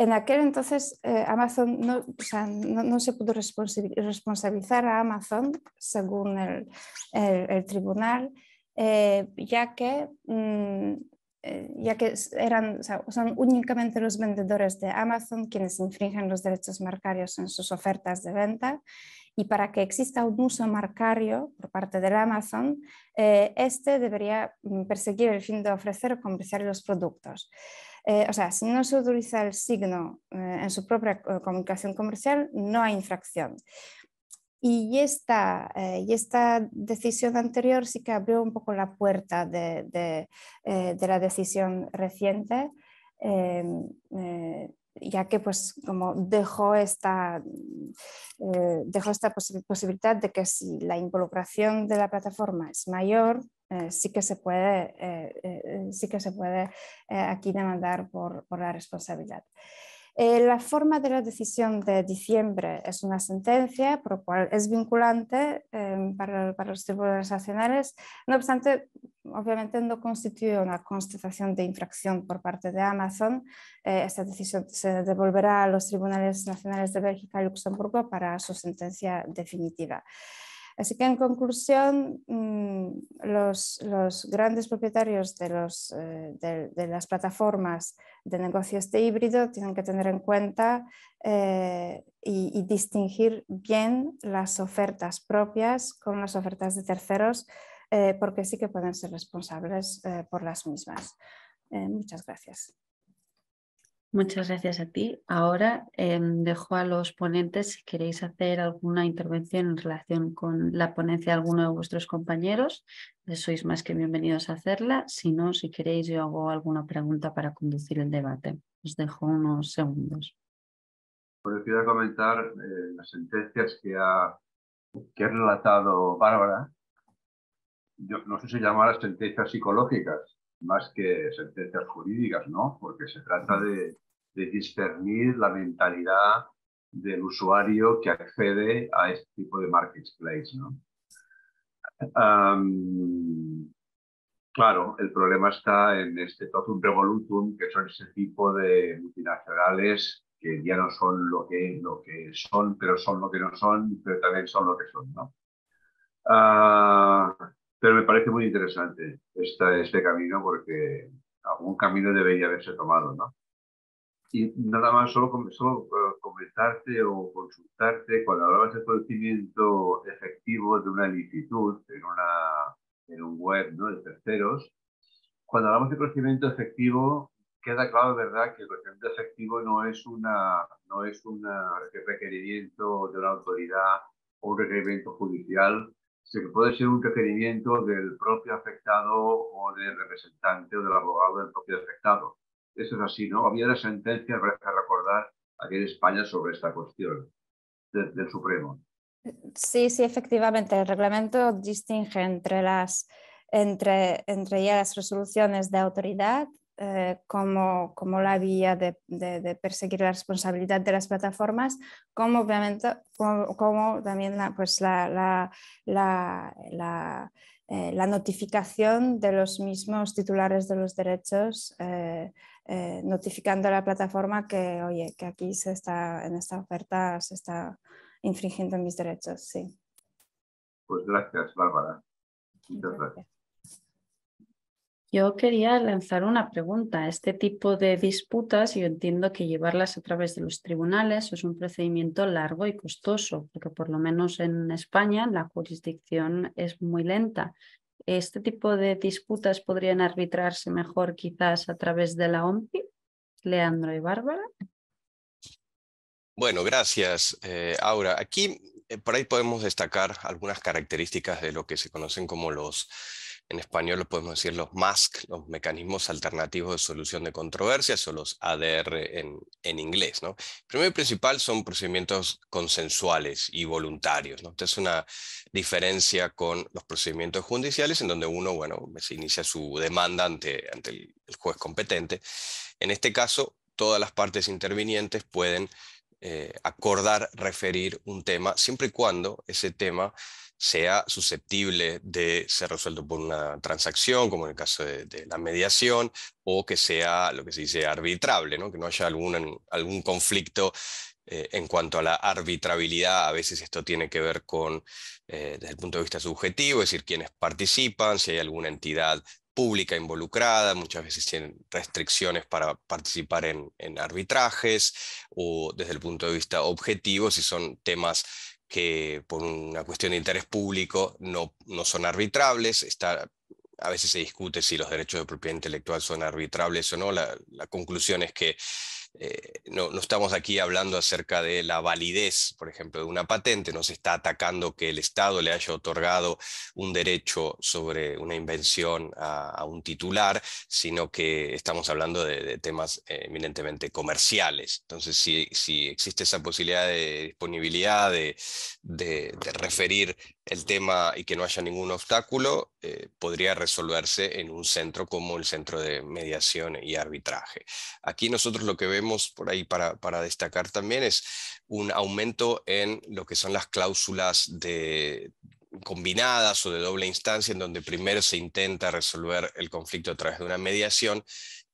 Speaker 6: En aquel entonces Amazon no se pudo responsabilizar a Amazon según el tribunal, ya que son únicamente los vendedores de Amazon quienes infringen los derechos marcarios en sus ofertas de venta, y para que exista un uso marcario por parte del Amazon, este debería perseguir el fin de ofrecer o comerciar los productos. Si no se utiliza el signo en su propia comunicación comercial, no hay infracción. Y esta decisión anterior sí que abrió un poco la puerta de la decisión reciente, ya que pues como dejó esta posibilidad de que si la involucración de la plataforma es mayor, sí que se puede aquí demandar por la responsabilidad. La forma de la decisión de diciembre es una sentencia, por lo cual es vinculante para los tribunales nacionales. No obstante, obviamente no constituye una constatación de infracción por parte de Amazon. Esta decisión se devolverá a los tribunales nacionales de Bélgica y Luxemburgo para su sentencia definitiva. Así que en conclusión, los grandes propietarios de las plataformas de negocio híbrido tienen que tener en cuenta y distinguir bien las ofertas propias con las ofertas de terceros, porque sí que pueden ser responsables por las mismas. Muchas gracias.
Speaker 2: Muchas gracias a ti. Ahora dejo a los ponentes si queréis hacer alguna intervención en relación con la ponencia de alguno de vuestros compañeros. Sois más que bienvenidos a hacerla. Si no, si queréis, yo hago alguna pregunta para conducir el debate. Os dejo unos segundos.
Speaker 4: Bueno, quiero comentar las sentencias que ha relatado Bárbara. Yo no sé si llamarlas sentencias psicológicas, más que sentencias jurídicas, ¿no? Porque se trata de discernir la mentalidad del usuario que accede a este tipo de marketplace, ¿no? Claro, el problema está en este totum revolutum, que son ese tipo de multinacionales que ya no son lo que son, pero son lo que no son, pero también son lo que son, ¿no? Pero me parece muy interesante este camino, porque algún camino debería haberse tomado, ¿no? Y nada más, solo comentarte o consultarte, cuando hablabas de conocimiento efectivo de una licitud en un web, ¿no?, de terceros, cuando hablamos de conocimiento efectivo, queda claro, ¿verdad?, que el conocimiento efectivo no es un requerimiento de una autoridad o un requerimiento judicial, sino que puede ser un requerimiento del propio afectado o del representante o del abogado del propio afectado. Eso es así, ¿no? Había una sentencia, parece recordar, aquí en España sobre esta cuestión del Supremo.
Speaker 6: Sí, efectivamente. El reglamento distingue entre ya las resoluciones de autoridad como la vía de perseguir la responsabilidad de las plataformas, como obviamente como también la notificación de los mismos titulares de los derechos, notificando a la plataforma que, oye, que aquí en esta oferta se está infringiendo mis derechos, sí.
Speaker 4: Pues gracias, Bárbara. Muchas gracias.
Speaker 2: Yo quería lanzar una pregunta. Este tipo de disputas, yo entiendo que llevarlas a través de los tribunales es un procedimiento largo y costoso, porque por lo menos en España la jurisdicción es muy lenta. ¿Este tipo de disputas podrían arbitrarse mejor quizás a través de la OMPI? Leandro y Bárbara.
Speaker 5: Bueno, gracias, Aura. Aquí por ahí podemos destacar algunas características de lo que se conocen como en español podemos decir los MASC, los mecanismos alternativos de solución de controversias, o los ADR en inglés, ¿no? Primero y principal son procedimientos consensuales y voluntarios, ¿no? Esta es una diferencia con los procedimientos judiciales en donde uno, bueno, se inicia su demanda ante el juez competente. En este caso, todas las partes intervinientes pueden acordar referir un tema siempre y cuando ese tema sea susceptible de ser resuelto por una transacción, como en el caso de la mediación, o que sea lo que se dice arbitrable, ¿no? Que no haya algún conflicto en cuanto a la arbitrabilidad. A veces esto tiene que ver con, desde el punto de vista subjetivo, es decir, quiénes participan, si hay alguna entidad pública involucrada, muchas veces tienen restricciones para participar en arbitrajes, o desde el punto de vista objetivo, si son temas que por una cuestión de interés público no son arbitrables. A veces se discute si los derechos de propiedad intelectual son arbitrables o no. La conclusión es que no estamos aquí hablando acerca de la validez, por ejemplo, de una patente. No se está atacando que el Estado le haya otorgado un derecho sobre una invención a un titular, sino que estamos hablando de temas eminentemente comerciales. Entonces, si existe esa posibilidad de disponibilidad de referir el tema y que no haya ningún obstáculo, podría resolverse en un centro como el Centro de Mediación y Arbitraje. Aquí nosotros lo que vemos por ahí para destacar también es un aumento en lo que son las cláusulas combinadas o de doble instancia, en donde primero se intenta resolver el conflicto a través de una mediación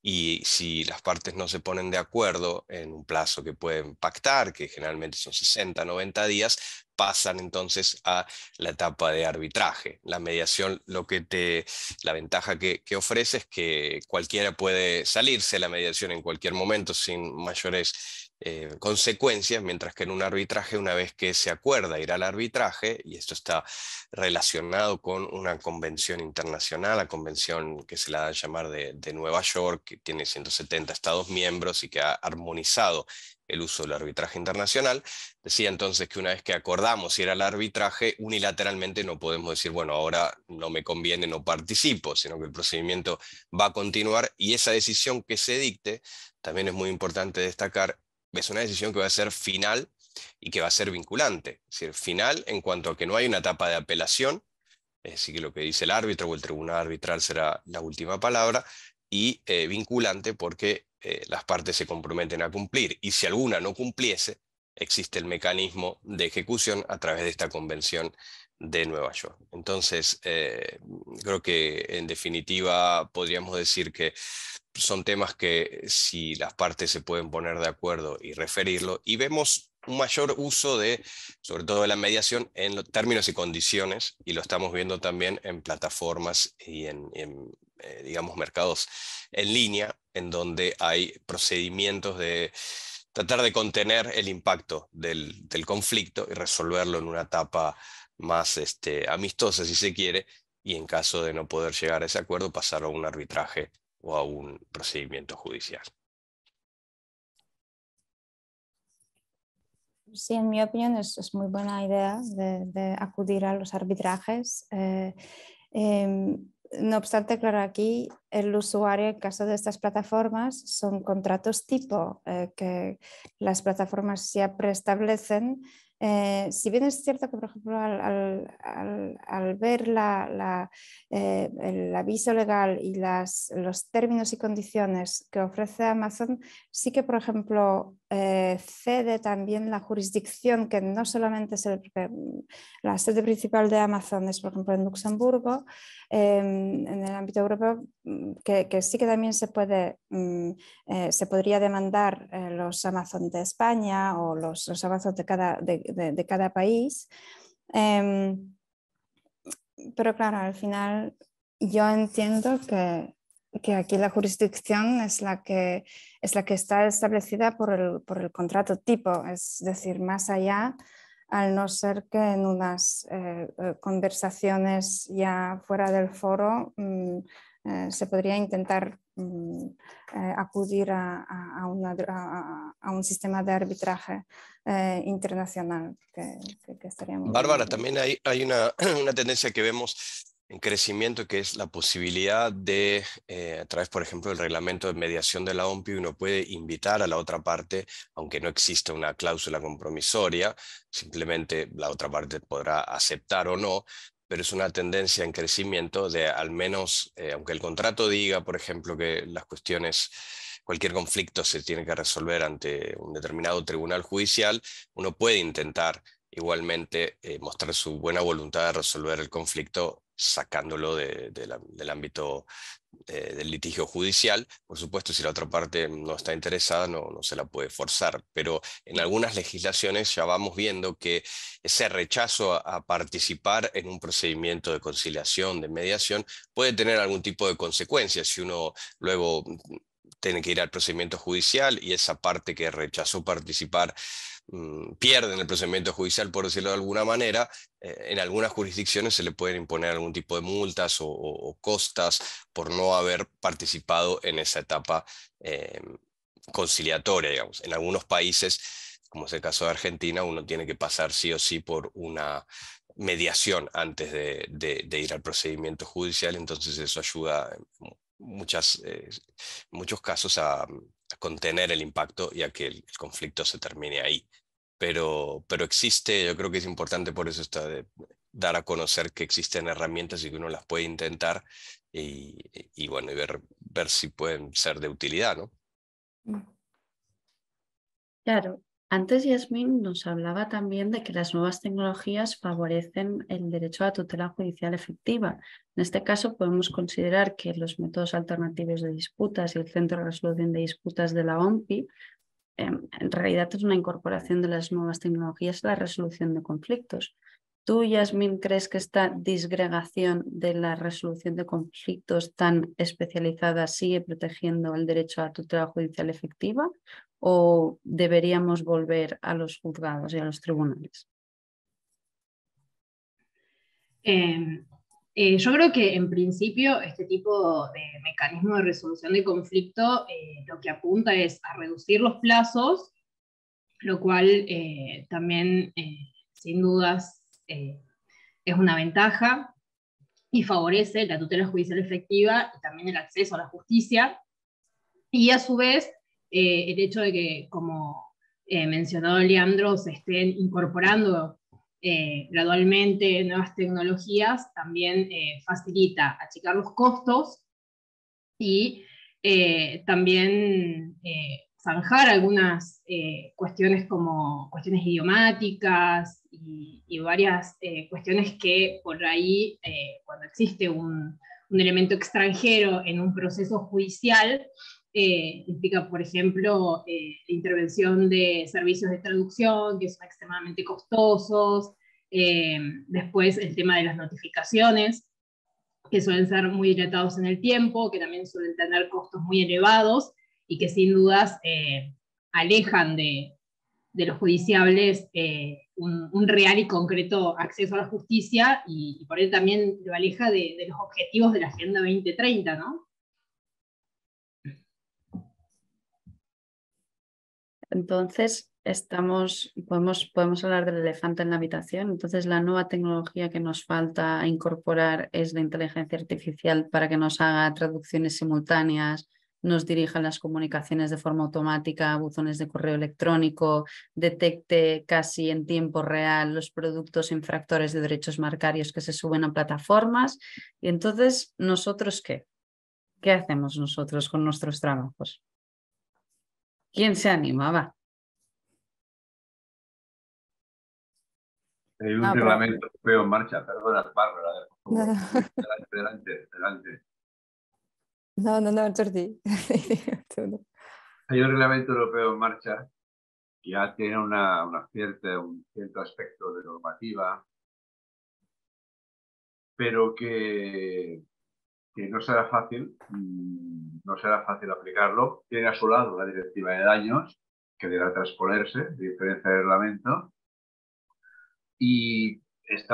Speaker 5: y si las partes no se ponen de acuerdo en un plazo que pueden pactar, que generalmente son 60, 90 días, pasan entonces a la etapa de arbitraje. La mediación, la ventaja que ofrece es que cualquiera puede salirse de la mediación en cualquier momento sin mayores consecuencias, mientras que en un arbitraje, una vez que se acuerda ir al arbitraje, y esto está relacionado con una convención internacional, la convención que se la da a llamar de Nueva York, que tiene 170 estados miembros y que ha armonizado el uso del arbitraje internacional, decía entonces que una vez que acordamos ir al arbitraje, unilateralmente no podemos decir, bueno, ahora no me conviene, no participo, sino que el procedimiento va a continuar, y esa decisión que se dicte, también es muy importante destacar, es una decisión que va a ser final y que va a ser vinculante. Es decir, final en cuanto a que no hay una etapa de apelación, es decir, que lo que dice el árbitro o el tribunal arbitral será la última palabra, y vinculante porque las partes se comprometen a cumplir. Y si alguna no cumpliese, existe el mecanismo de ejecución a través de esta convención de Nueva York. Entonces, creo que en definitiva podríamos decir que son temas que si las partes se pueden poner de acuerdo y referirlo, y vemos un mayor uso sobre todo de la mediación en los términos y condiciones, y lo estamos viendo también en plataformas y digamos, mercados en línea, en donde hay procedimientos de tratar de contener el impacto del conflicto y resolverlo en una etapa más amistosa, si se quiere, y en caso de no poder llegar a ese acuerdo, pasarlo a un arbitraje o a un procedimiento judicial.
Speaker 6: Sí, en mi opinión es muy buena idea de acudir a los arbitrajes. No obstante, claro, aquí el usuario, en caso de estas plataformas, son contratos tipo que las plataformas ya preestablecen. Si bien es cierto que, por ejemplo, al ver el aviso legal y los términos y condiciones que ofrece Amazon, sí que, por ejemplo, cede también la jurisdicción, que no solamente es la sede principal de Amazon, es por ejemplo en Luxemburgo, en el ámbito europeo, que sí que también se podría demandar los Amazon de España o los Amazon de cada país. Pero claro, al final yo entiendo que aquí la jurisdicción es la que está establecida por el contrato tipo, es decir, más allá, al no ser que en unas conversaciones ya fuera del foro se podría intentar acudir a un sistema de arbitraje internacional que estaría muy
Speaker 5: Bárbara,
Speaker 6: bien.
Speaker 5: también hay una tendencia que vemos en crecimiento, que es la posibilidad de, a través, por ejemplo, del reglamento de mediación de la OMPI, uno puede invitar a la otra parte, aunque no exista una cláusula compromisoria, simplemente la otra parte podrá aceptar o no, pero es una tendencia en crecimiento de al menos, aunque el contrato diga, por ejemplo, que cualquier conflicto se tiene que resolver ante un determinado tribunal judicial, uno puede intentar igualmente mostrar su buena voluntad de resolver el conflicto sacándolo del ámbito del litigio judicial. Por supuesto, si la otra parte no está interesada, no se la puede forzar, pero en algunas legislaciones ya vamos viendo que ese rechazo a participar en un procedimiento de conciliación, de mediación, puede tener algún tipo de consecuencias si uno luego tiene que ir al procedimiento judicial y esa parte que rechazó participar pierde en el procedimiento judicial, por decirlo de alguna manera. En algunas jurisdicciones se le pueden imponer algún tipo de multas o costas por no haber participado en esa etapa conciliatoria, digamos. En algunos países, como es el caso de Argentina, uno tiene que pasar sí o sí por una mediación antes de ir al procedimiento judicial, entonces eso ayuda en muchos casos a contener el impacto y a que el conflicto se termine ahí. Pero existe, yo creo que es importante por eso dar a conocer que existen herramientas y que uno las puede intentar y bueno, y ver si pueden ser de utilidad, ¿no?
Speaker 2: Claro, Antes Yasmín nos hablaba también de que las nuevas tecnologías favorecen el derecho a la tutela judicial efectiva. En este caso podemos considerar que los métodos alternativos de disputas y el Centro de Resolución de Disputas de la OMPI en realidad es una incorporación de las nuevas tecnologías a la resolución de conflictos. ¿Tú, Yasmín, crees que esta disgregación de la resolución de conflictos tan especializada sigue protegiendo el derecho a tutela judicial efectiva o deberíamos volver a los juzgados y a los tribunales?
Speaker 3: Yo creo que en principio este tipo de mecanismo de resolución de conflicto lo que apunta es a reducir los plazos, lo cual también sin dudas es una ventaja y favorece la tutela judicial efectiva y también el acceso a la justicia. Y a su vez, el hecho de que, como mencionó Leandro, se estén incorporando gradualmente nuevas tecnologías, también facilita achicar los costos y también zanjar algunas cuestiones como cuestiones idiomáticas y varias cuestiones que por ahí, cuando existe un elemento extranjero en un proceso judicial, implica, por ejemplo, la intervención de servicios de traducción que son extremadamente costosos, después el tema de las notificaciones, que suelen ser muy dilatados en el tiempo, que también suelen tener costos muy elevados y que sin dudas alejan de los judiciables un real y concreto acceso a la justicia y por ello también lo aleja de los objetivos de la Agenda 2030, ¿no?
Speaker 2: Entonces, podemos hablar del elefante en la habitación. Entonces, la nueva tecnología que nos falta incorporar es la inteligencia artificial para que nos haga traducciones simultáneas, nos dirija las comunicaciones de forma automática, buzones de correo electrónico, detecte casi en tiempo real los productos infractores de derechos marcarios que se suben a plataformas. Y entonces, ¿nosotros qué? ¿Qué hacemos nosotros con nuestros trabajos? ¿Quién se anima? Va.
Speaker 4: Hay un reglamento europeo en marcha, perdona, Bárbara, por favor. Adelante.
Speaker 6: No, Jordi.
Speaker 4: Hay un reglamento europeo en marcha que ya tiene un cierto aspecto de normativa, pero que no será fácil, aplicarlo. Tiene a su lado la directiva de daños, que deberá transponerse, de diferencia de reglamento, y es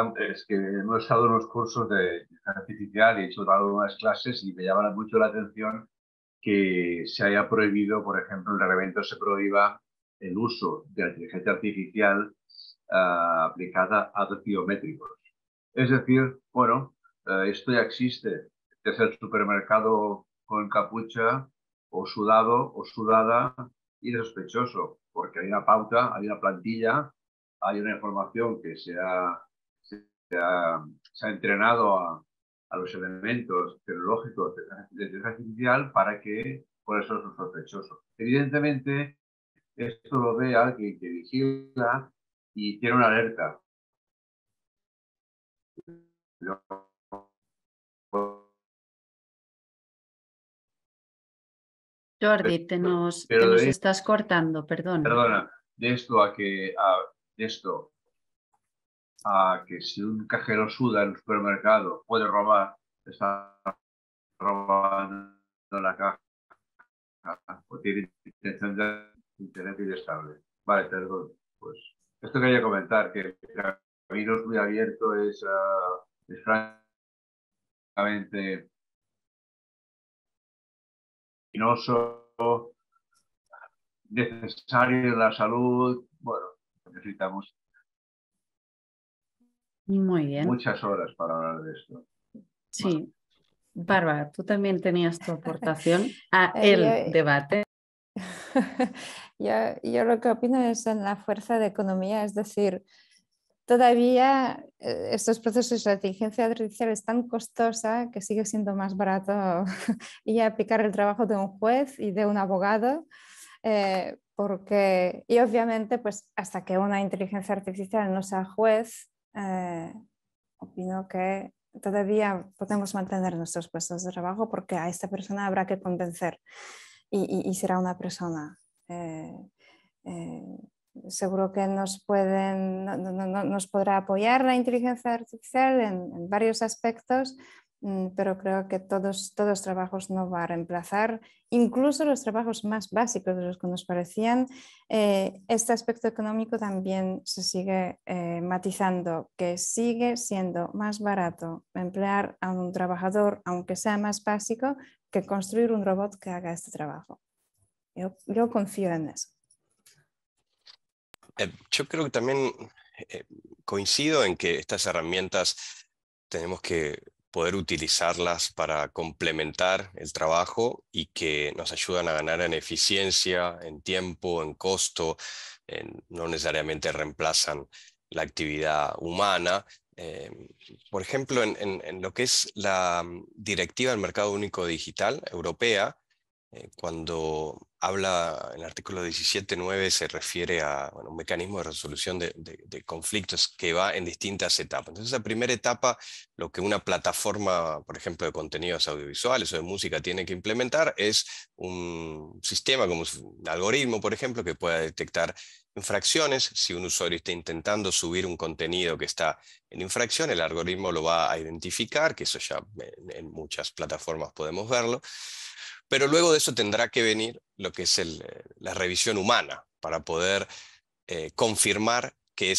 Speaker 4: que hemos estado en unos cursos de inteligencia artificial y he hecho algunas clases y me llama mucho la atención que se haya prohibido, por ejemplo, el reglamento se prohíba el uso de la inteligencia artificial aplicada a datos biométricos. Es decir, bueno, esto ya existe. Es el supermercado con capucha o sudado o sudada y sospechoso, porque hay una pauta, hay una plantilla, hay una información que se ha entrenado a los elementos tecnológicos de inteligencia artificial para que por eso es un sospechoso. Evidentemente, esto lo ve alguien que vigila y tiene una alerta.
Speaker 2: Jordi, te nos estás cortando, perdón.
Speaker 4: Perdona, de esto a que si un cajero suda en el supermercado puede robar, está robando la caja o tiene intención de internet inestable. Vale, perdón. Pues esto quería comentar, que el camino es muy abierto, es francamente penoso, necesario en la salud. Bueno, necesitamos
Speaker 2: muy bien.
Speaker 4: Muchas horas para hablar de esto.
Speaker 2: Sí. Bárbara, tú también tenías tu aportación a el debate.
Speaker 6: Yo lo que opino es en la fuerza de economía, es decir, todavía estos procesos de inteligencia artificial es tan costosa que sigue siendo más barato y aplicar el trabajo de un juez y de un abogado y obviamente pues hasta que una inteligencia artificial no sea juez, opino que todavía podemos mantener nuestros puestos de trabajo porque a esta persona habrá que convencer y será una persona. Seguro que nos podrá apoyar la inteligencia artificial en varios aspectos, pero creo que todos los trabajos no va a reemplazar, incluso los trabajos más básicos de los que nos parecían. Este aspecto económico también se sigue matizando, que sigue siendo más barato emplear a un trabajador, aunque sea más básico, que construir un robot que haga este trabajo. Yo confío en eso.
Speaker 5: Yo creo que también coincido en que estas herramientas tenemos que poder utilizarlas para complementar el trabajo y que nos ayudan a ganar en eficiencia, en tiempo, en costo, no necesariamente reemplazan la actividad humana. Por ejemplo, en lo que es la Directiva del Mercado Único Digital Europea, cuando habla en el artículo 17.9 se refiere a un mecanismo de resolución de conflictos que va en distintas etapas. Entonces, la primera etapa, lo que una plataforma, por ejemplo, de contenidos audiovisuales o de música tiene que implementar es un sistema como un algoritmo, por ejemplo, que pueda detectar infracciones. Si un usuario está intentando subir un contenido que está en infracción, el algoritmo lo va a identificar, que eso ya en muchas plataformas podemos verlo. Pero luego de eso tendrá que venir lo que es la revisión humana para poder confirmar que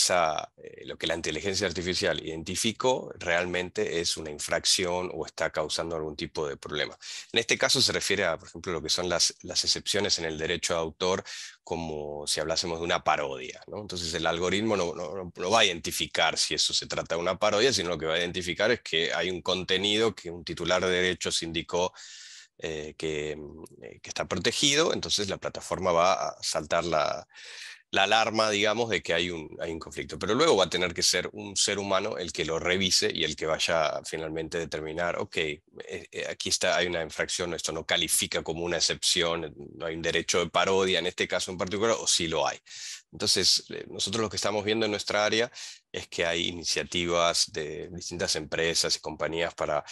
Speaker 5: lo que la inteligencia artificial identificó realmente es una infracción o está causando algún tipo de problema. En este caso se refiere a, por ejemplo, lo que son las excepciones en el derecho de autor, como si hablásemos de una parodia, ¿no? Entonces el algoritmo no va a identificar si eso se trata de una parodia, sino lo que va a identificar es que hay un contenido que un titular de derechos indicó que está protegido. Entonces la plataforma va a saltar la alarma, digamos, de que hay un conflicto. Pero luego va a tener que ser un ser humano el que lo revise y el que vaya finalmente a determinar, ok, aquí hay una infracción, esto no califica como una excepción, no hay un derecho de parodia en este caso en particular, o sí lo hay. Entonces, nosotros lo que estamos viendo en nuestra área es que hay iniciativas de distintas empresas y compañías para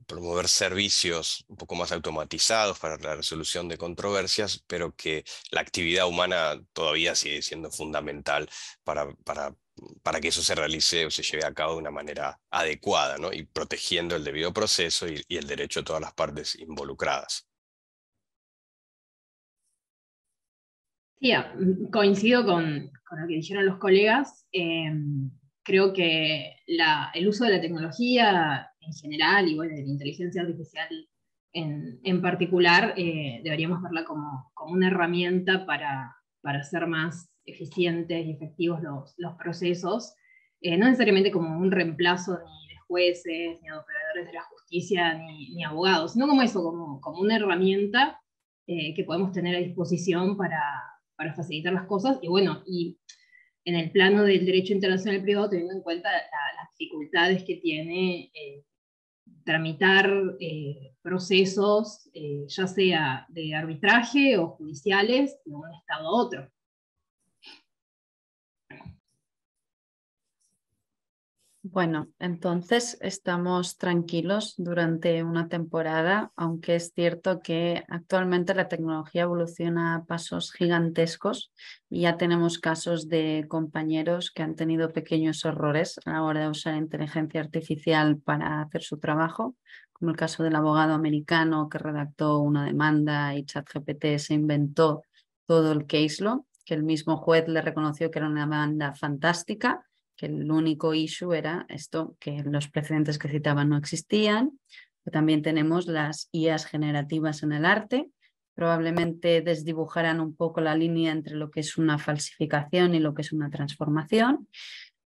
Speaker 5: promover servicios un poco más automatizados para la resolución de controversias, pero que la actividad humana todavía sigue siendo fundamental para que eso se realice o se lleve a cabo de una manera adecuada, ¿no? Y protegiendo el debido proceso y el derecho de todas las partes involucradas.
Speaker 3: Sí, coincido con lo que dijeron los colegas. Creo que el uso de la tecnología en general y bueno, de la inteligencia artificial en particular, deberíamos verla como una herramienta para hacer más eficientes y efectivos los procesos, no necesariamente como un reemplazo ni de jueces, ni de operadores de la justicia, ni abogados, sino como eso, como una herramienta que podemos tener a disposición para facilitar las cosas. Y bueno, y en el plano del derecho internacional privado, teniendo en cuenta las dificultades que tiene tramitar procesos, ya sea de arbitraje o judiciales, de un estado a otro.
Speaker 2: Bueno, entonces estamos tranquilos durante una temporada, aunque es cierto que actualmente la tecnología evoluciona a pasos gigantescos y ya tenemos casos de compañeros que han tenido pequeños errores a la hora de usar inteligencia artificial para hacer su trabajo, como el caso del abogado americano que redactó una demanda y ChatGPT se inventó todo el case law, que el mismo juez le reconoció que era una demanda fantástica, que el único issue era esto, que los precedentes que citaban no existían. También tenemos las IAs generativas en el arte, probablemente desdibujarán un poco la línea entre lo que es una falsificación y lo que es una transformación,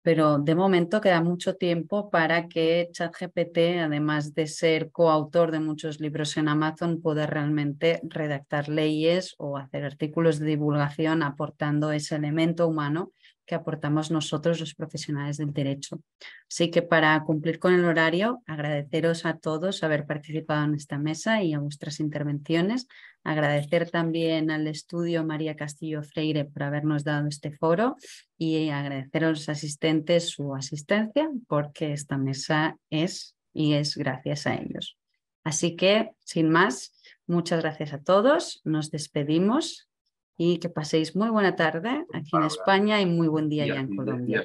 Speaker 2: pero de momento queda mucho tiempo para que ChatGPT, además de ser coautor de muchos libros en Amazon, pueda realmente redactar leyes o hacer artículos de divulgación aportando ese elemento humano que aportamos nosotros los profesionales del derecho. Así que para cumplir con el horario, agradeceros a todos haber participado en esta mesa y a vuestras intervenciones. Agradecer también al estudio María Castillo Freire por habernos dado este foro y agradecer a los asistentes su asistencia, porque esta mesa es gracias a ellos. Así que, sin más, muchas gracias a todos, nos despedimos y que paséis muy buena tarde aquí en España y muy buen día ya en Colombia.